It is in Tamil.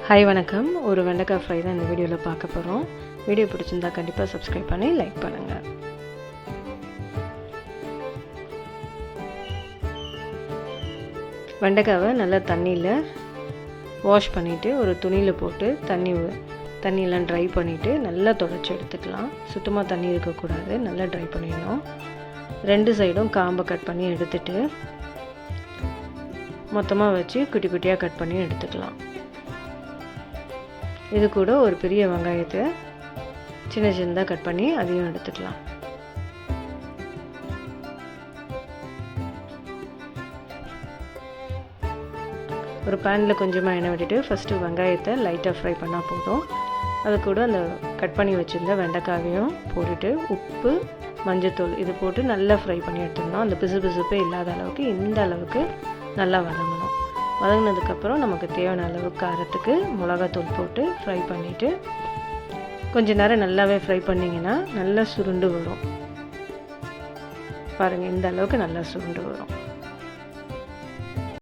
ஹாய் வணக்கம். ஒரு வெண்டைக்காய் ஃப்ரை தான் இந்த வீடியோவில் பார்க்க போகிறோம். வீடியோ பிடிச்சிருந்தா கண்டிப்பாக சப்ஸ்கிரைப் பண்ணி லைக் பண்ணுங்கள். வெண்டைக்காவை நல்லா தண்ணியில் வாஷ் பண்ணிவிட்டு ஒரு துணியில் போட்டு தண்ணியெல்லாம் ட்ரை பண்ணிவிட்டு நல்லா துடைச்சி எடுத்துக்கலாம். சுத்தமாக தண்ணி இருக்கக்கூடாது, நல்லா ட்ரை பண்ணிடணும். 2 சைடும் காம்பை கட் பண்ணி எடுத்துட்டு மொத்தமாக வச்சு குட்டி குட்டியாக கட் பண்ணி எடுத்துக்கலாம். இது கூட ஒரு பெரிய வெங்காயத்தை சின்ன சின்னதாக கட் பண்ணி அதையும் எடுத்துக்கலாம். ஒரு பேனில் கொஞ்சமாக எண்ணெய் விட்டுட்டு ஃபஸ்ட்டு வெங்காயத்தை லைட்டாக ஃப்ரை பண்ணால் போதும். அது கூட அந்த கட் பண்ணி வச்சுருந்த வெண்டைக்காவையும் போட்டுட்டு உப்பு, மஞ்சத்தூள் இது போட்டு நல்லா ஃப்ரை பண்ணி எடுத்துடணும். அந்த பிசுப்பே இல்லாத அளவுக்கு இந்த அளவுக்கு நல்லா வதங்கணும். வதங்கினதுக்கப்புறம் நமக்கு தேவையான அளவு காரத்துக்கு மிளகாத்தூள் போட்டு ஃப்ரை பண்ணிவிட்டு கொஞ்சம் நேரம் நல்லாவே ஃப்ரை பண்ணிங்கன்னா நல்லா சுருண்டு வரும். பாருங்கள், இந்த அளவுக்கு நல்லா சுருண்டு வரும்.